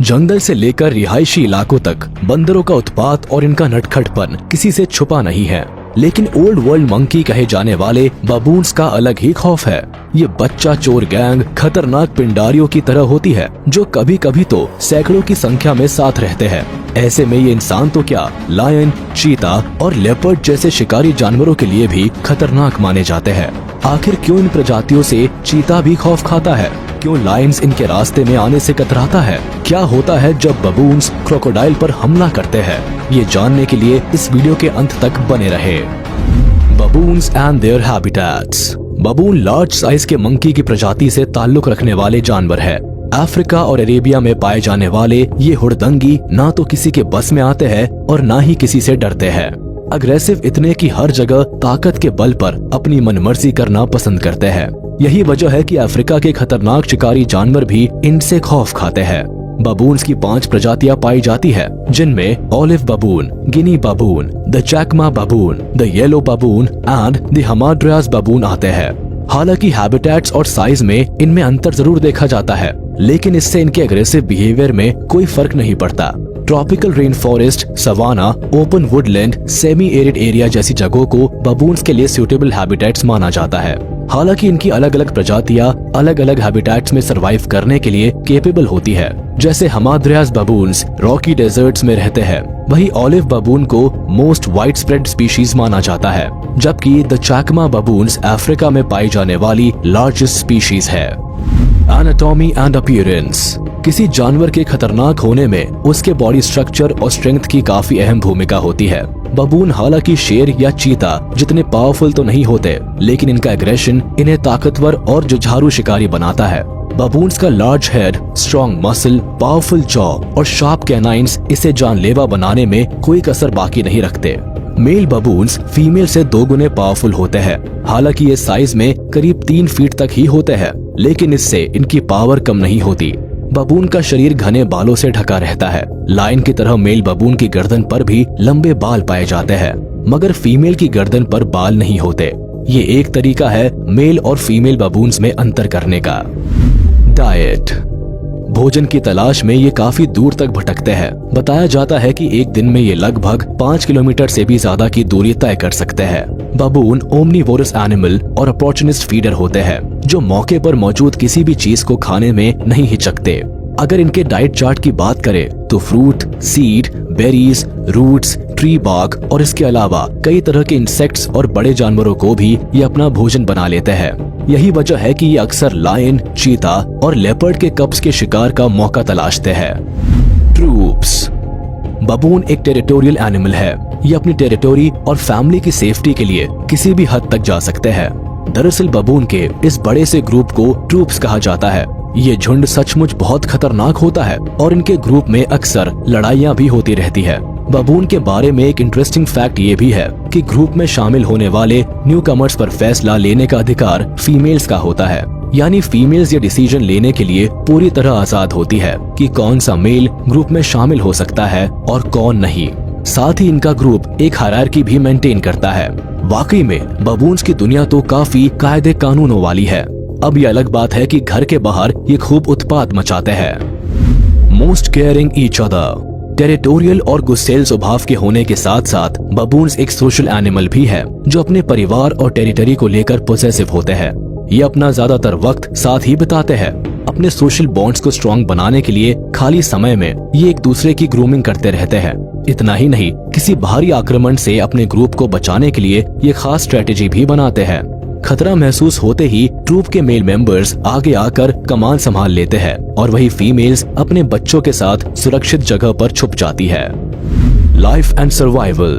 जंगल से लेकर रिहायशी इलाकों तक बंदरों का उत्पात और इनका नटखटपन किसी से छुपा नहीं है। लेकिन ओल्ड वर्ल्ड मंकी कहे जाने वाले बबून्स का अलग ही खौफ है। ये बच्चा चोर गैंग खतरनाक पिंडारियों की तरह होती है, जो कभी कभी तो सैकड़ों की संख्या में साथ रहते हैं। ऐसे में ये इंसान तो क्या, लायन, चीता और लेपर्ड जैसे शिकारी जानवरों के लिए भी खतरनाक माने जाते हैं। आखिर क्यों इन प्रजातियों से चीता भी खौफ खाता है? क्यों लायंस इनके रास्ते में आने से कतराता है? क्या होता है जब बबून्स क्रोकोडाइल पर हमला करते हैं? ये जानने के लिए इस वीडियो के अंत तक बने रहे। Baboons and there habitats. बबून large size के मंकी की प्रजाति से ताल्लुक रखने वाले जानवर है। अफ्रीका और अरेबिया में पाए जाने वाले ये हुड़दंगी ना तो किसी के बस में आते हैं और ना ही किसी से डरते हैं। अग्रेसिव इतने कि हर जगह ताकत के बल पर अपनी मनमर्जी करना पसंद करते हैं। यही वजह है कि अफ्रीका के खतरनाक शिकारी जानवर भी इनसे खौफ खाते हैं। बबून्स की 5 प्रजातियां पाई जाती है, जिनमें olive baboon, guinea baboon, the chacma baboon, the yellow baboon and the hamadryas baboon आते हैं। हालांकि हैबिटेट्स और साइज में इनमें अंतर जरूर देखा जाता है, लेकिन इससे इनके एग्रेसिव बिहेवियर में कोई फर्क नहीं पड़ता। Tropical rain forest, savanna, open woodland, semi arid area जैसी जगहों को बबून्स के लिए सूटेबल हैबिटेट्स माना जाता है। हालांकि इनकी अलग अलग प्रजातियां अलग अलग हैबिटेट्स में सरवाइव करने के लिए केपेबल होती है। जैसे हमाद्रियास बबून्स रॉकी डेजर्ट्स में रहते हैं, वही ऑलिव बबून को मोस्ट वाइड स्प्रेड स्पीशीज माना जाता है, जबकि द चैकमा बबून्स अफ्रीका में पाई जाने वाली लार्जेस्ट स्पीशीज है। Anatomy and appearance. किसी जानवर के खतरनाक होने में उसके बॉडी स्ट्रक्चर और स्ट्रेंथ की काफी अहम भूमिका होती है। बबून हालांकि शेर या चीता जितने पावरफुल तो नहीं होते, लेकिन इनका एग्रेशन इन्हें ताकतवर और जुझारू शिकारी बनाता है। बबून्स का large head, strong muscle, powerful jaw और शार्प कैनाइन्स इसे जानलेवा बनाने में कोई कसर बाकी नहीं रखते। मेल बबून्स फीमेल से 2 गुने पावरफुल होते हैं। हालांकि ये साइज में करीब 3 फीट तक ही होते हैं, लेकिन इससे इनकी पावर कम नहीं होती। बबून का शरीर घने बालों से ढका रहता है। लायन की तरह मेल बबून की गर्दन पर भी लंबे बाल पाए जाते हैं, मगर फीमेल की गर्दन पर बाल नहीं होते। ये एक तरीका है मेल और फीमेल बबून्स में अंतर करने का। डाइट। भोजन की तलाश में ये काफी दूर तक भटकते हैं। बताया जाता है कि एक दिन में ये लगभग 5 किलोमीटर से भी ज्यादा की दूरी तय कर सकते हैं। बबून ओमनीवोरस एनिमल और अपॉर्चुनिस्ट फीडर होते हैं, जो मौके पर मौजूद किसी भी चीज को खाने में नहीं हिचकते। अगर इनके डाइट चार्ट की बात करें तो fruit, seed, berries, roots, tree bark और इसके अलावा कई तरह के इंसेक्ट्स और बड़े जानवरों को भी ये अपना भोजन बना लेते हैं। यही वजह है कि ये अक्सर लायन, चीता और लेपर्ड के कब्ज के शिकार का मौका तलाशते हैं। ट्रूप्स। बबून एक टेरिटोरियल एनिमल है। ये अपनी टेरिटोरी और फैमिली की सेफ्टी के लिए किसी भी हद तक जा सकते हैं। दरअसल बबून के इस बड़े से ग्रुप को ट्रूप्स कहा जाता है। ये झुंड सचमुच बहुत खतरनाक होता है और इनके ग्रुप में अक्सर लड़ाइयाँ भी होती रहती है। बबून के बारे में एक इंटरेस्टिंग फैक्ट ये भी है कि ग्रुप में शामिल होने वाले न्यू कमर्स पर फैसला लेने का अधिकार फीमेल्स का होता है। यानी फीमेल्स ये डिसीजन लेने के लिए पूरी तरह आजाद होती है कि कौन सा मेल ग्रुप में शामिल हो सकता है और कौन नहीं। साथ ही इनका ग्रुप एक हायरार्की भी मेंटेन करता है। वाकई में बबून्स की दुनिया तो काफी कायदे कानूनों वाली है। अब ये अलग बात है कि घर के बाहर ये खूब उत्पात मचाते हैं। Most caring each other. Territorial और गुस्सेल स्वभाव के होने के साथ साथ बबून्स एक सोशल एनिमल भी है, जो अपने परिवार और टेरिटरी को लेकर पोसेसिव होते हैं। ये अपना ज्यादातर वक्त साथ ही बिताते हैं। अपने सोशल बॉन्ड्स को स्ट्रॉन्ग बनाने के लिए खाली समय में ये एक दूसरे की ग्रूमिंग करते रहते हैं। इतना ही नहीं, किसी बाहरी आक्रमण से अपने ग्रुप को बचाने के लिए ये खास स्ट्रेटेजी भी बनाते हैं। खतरा महसूस होते ही ट्रूप के मेल मेंबर्स आगे आकर कमान संभाल लेते हैं और वही फीमेल्स अपने बच्चों के साथ सुरक्षित जगह पर छुप जाती है। Life and survival.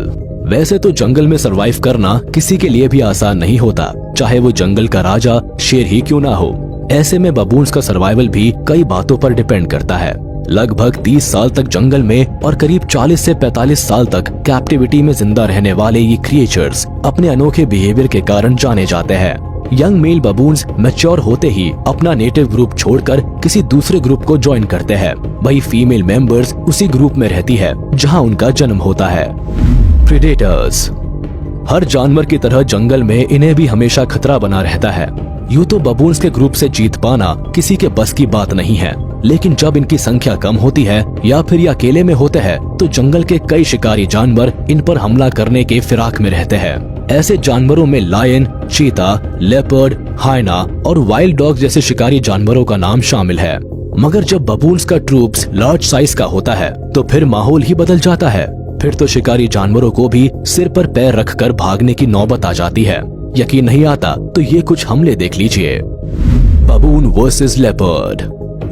वैसे तो जंगल में सरवाइव करना किसी के लिए भी आसान नहीं होता, चाहे वो जंगल का राजा शेर ही क्यों ना हो। ऐसे में बबून्स का सर्वाइवल भी कई बातों पर डिपेंड करता है। लगभग 30 साल तक जंगल में और करीब 40 से 45 साल तक कैप्टिविटी में जिंदा रहने वाले ये क्रिएचर्स अपने अनोखे बिहेवियर के कारण जाने जाते हैं। यंग मेल बबून्स मैच्योर होते ही अपना नेटिव ग्रुप छोड़कर किसी दूसरे ग्रुप को ज्वाइन करते हैं। वही फीमेल मेंबर्स उसी ग्रुप में रहती है जहां उनका जन्म होता है। प्रेडेटर्स। हर जानवर की तरह जंगल में इन्हें भी हमेशा खतरा बना रहता है। यूं तो बबून्स के ग्रुप से जीत पाना किसी के बस की बात नहीं है, लेकिन जब इनकी संख्या कम होती है या फिर ये अकेले में होते हैं तो जंगल के कई शिकारी जानवर इन पर हमला करने के फिराक में रहते हैं। ऐसे जानवरों में लायन, चीता, लेपर्ड, हाइना और वाइल्ड डॉग जैसे शिकारी जानवरों का नाम शामिल है। मगर जब बबून्स का ट्रूप्स लार्ज साइज का होता है तो फिर माहौल ही बदल जाता है। फिर तो शिकारी जानवरों को भी सिर पर पैर रखकर भागने की नौबत आ जाती है। यकीन नहीं आता तो ये कुछ हमले देख लीजिए। बबून वर्सेस लेपर्ड।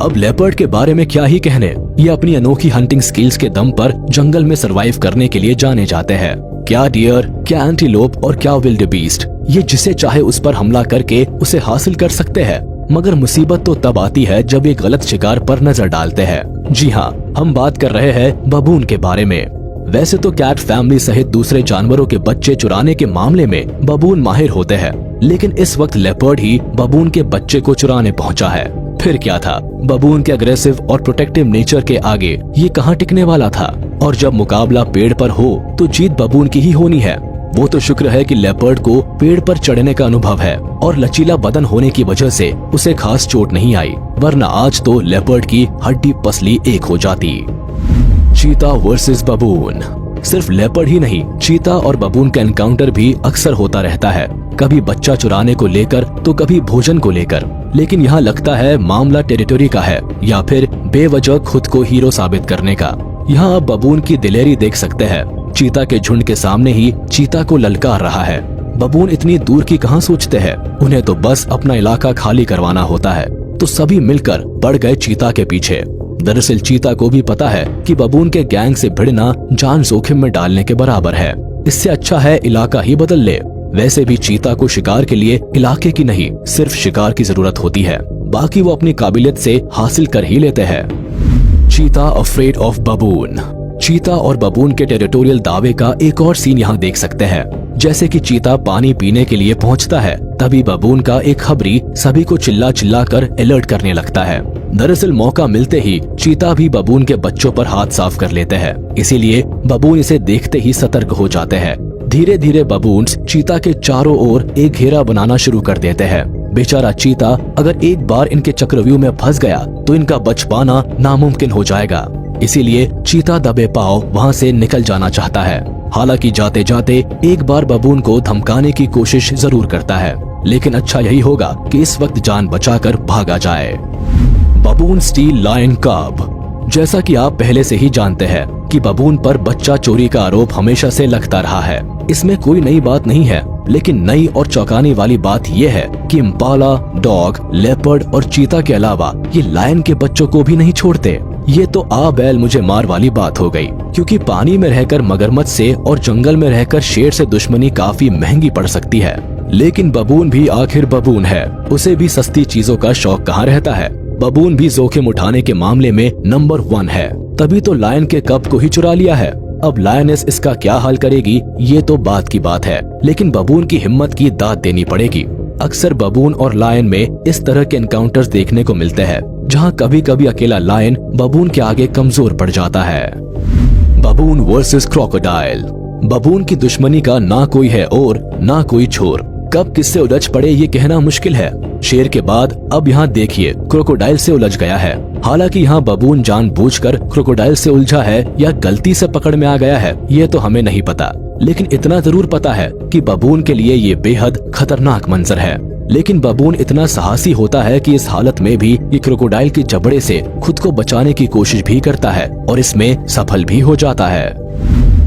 अब लेपर्ड के बारे में क्या ही कहने, ये अपनी अनोखी हंटिंग स्किल्स के दम पर जंगल में सरवाइव करने के लिए जाने जाते हैं। क्या डियर, क्या एंटीलोप और क्या विल्ड बीस्ट, ये जिसे चाहे उस पर हमला करके उसे हासिल कर सकते हैं। मगर मुसीबत तो तब आती है जब ये गलत शिकार पर नजर डालते हैं। जी हाँ, हम बात कर रहे हैं बबून के बारे में। वैसे तो कैट फैमिली सहित दूसरे जानवरों के बच्चे चुराने के मामले में बबून माहिर होते हैं, लेकिन इस वक्त लेपर्ड ही बबून के बच्चे को चुराने पहुंचा है। फिर क्या था, बबून के अग्रेसिव और प्रोटेक्टिव नेचर के आगे ये कहां टिकने वाला था। और जब मुकाबला पेड़ पर हो तो जीत बबून की ही होनी है। वो तो शुक्र है कि लेपर्ड को पेड़ पर चढ़ने का अनुभव है और लचीला बदन होने की वजह से उसे खास चोट नहीं आई, वरना आज तो लेपर्ड की हड्डी पसली एक हो जाती। चीता वर्सेस बबून। सिर्फ लेपर्ड ही नहीं, चीता और बबून का एनकाउंटर भी अक्सर होता रहता है, कभी बच्चा चुराने को लेकर तो कभी भोजन को लेकर। लेकिन यहाँ लगता है मामला टेरिटरी का है या फिर बेवजह खुद को हीरो साबित करने का। यहाँ आप बबून की दिलेरी देख सकते हैं। चीता के झुंड के सामने ही चीता को ललकार रहा है। बबून इतनी दूर की कहाँ सोचते हैं, उन्हें तो बस अपना इलाका खाली करवाना होता है। तो सभी मिलकर पड़ गए चीता के पीछे। दरअसल चीता को भी पता है कि बबून के गैंग से भिड़ना जान जोखिम में डालने के बराबर है। इससे अच्छा है इलाका ही बदल ले। वैसे भी चीता को शिकार के लिए इलाके की नहीं, सिर्फ शिकार की जरूरत होती है, बाकी वो अपनी काबिलियत से हासिल कर ही लेते हैं। चीता अफ्रेड ऑफ बबून। चीता और बबून के टेरिटोरियल दावे का एक और सीन यहाँ देख सकते हैं। जैसे कि चीता पानी पीने के लिए पहुँचता है, तभी बबून का एक खबरी सभी को चिल्ला चिल्ला कर अलर्ट करने लगता है। दरअसल मौका मिलते ही चीता भी बबून के बच्चों पर हाथ साफ कर लेते हैं, इसीलिए बबून इसे देखते ही सतर्क हो जाते हैं। धीरे धीरे बबून्स चीता के चारों ओर एक घेरा बनाना शुरू कर देते हैं। बेचारा चीता अगर एक बार इनके चक्रव्यूह में फंस गया तो इनका बच पाना नामुमकिन हो जाएगा। इसीलिए चीता दबे पांव वहां से निकल जाना चाहता है। हालांकि जाते जाते एक बार बबून को धमकाने की कोशिश जरूर करता है, लेकिन अच्छा यही होगा कि इस वक्त जान बचाकर भागा जाए। बबून स्टील लायन कब। जैसा कि आप पहले से ही जानते हैं कि बबून पर बच्चा चोरी का आरोप हमेशा से लगता रहा है। इसमें कोई नई बात नहीं है, लेकिन नई और चौंकाने वाली बात यह है कि इम्पाला, डॉग, लेपर्ड और चीता के अलावा ये लायन के बच्चों को भी नहीं छोड़ते। ये तो आ बैल मुझे मार वाली बात हो गई, क्योंकि पानी में रहकर मगरमच्छ से और जंगल में रहकर शेर से दुश्मनी काफी महंगी पड़ सकती है। लेकिन बबून भी आखिर बबून है, उसे भी सस्ती चीजों का शौक कहाँ रहता है। बबून भी जोखिम उठाने के मामले में नंबर 1 है, तभी तो लायन के कप को ही चुरा लिया है। अब लायनेस इसका क्या हाल करेगी ये तो बात की बात है, लेकिन बबून की हिम्मत की दाद देनी पड़ेगी। अक्सर बबून और लायन में इस तरह के एनकाउंटर्स देखने को मिलते हैं, जहां कभी कभी अकेला लायन बबून के आगे कमजोर पड़ जाता है। बबून वर्सेस क्रोकोडाइल। बबून की दुश्मनी का ना कोई है और ना कोई छोर। कब किससे उलझ पड़े ये कहना मुश्किल है। शेर के बाद अब यहाँ देखिए क्रोकोडाइल से उलझ गया है। हालांकि यहाँ बबून जानबूझकर क्रोकोडाइल से उलझा है या गलती से पकड़ में आ गया है ये तो हमें नहीं पता, लेकिन इतना जरूर पता है कि बबून के लिए ये बेहद खतरनाक मंजर है। लेकिन बबून इतना साहसी होता है कि इस हालत में भी ये क्रोकोडाइल के जबड़े से खुद को बचाने की कोशिश भी करता है और इसमें सफल भी हो जाता है।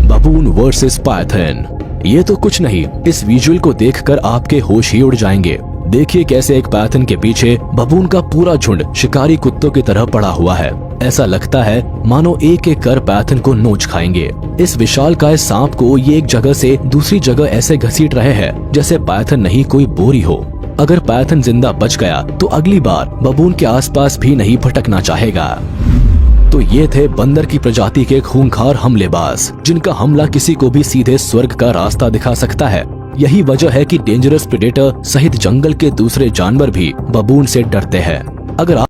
बबून वर्सेस पायथन। ये तो कुछ नहीं, इस विजुअल को देखकर आपके होश ही उड़ जाएंगे। देखिए कैसे एक पायथन के पीछे बबून का पूरा झुंड शिकारी कुत्तों की तरह पड़ा हुआ है। ऐसा लगता है मानो एक एक कर पायथन को नोच खाएंगे। इस विशालकाय सांप को ये एक जगह से दूसरी जगह ऐसे घसीट रहे हैं जैसे पायथन नहीं कोई बोरी हो। अगर पायथन जिंदा बच गया तो अगली बार बबून के आसपास भी नहीं भटकना चाहेगा। तो ये थे बंदर की प्रजाति के खूंखार हमलेबाज, जिनका हमला किसी को भी सीधे स्वर्ग का रास्ता दिखा सकता है। यही वजह है कि डेंजरस प्रेडेटर सहित जंगल के दूसरे जानवर भी बबून से डरते हैं। अगर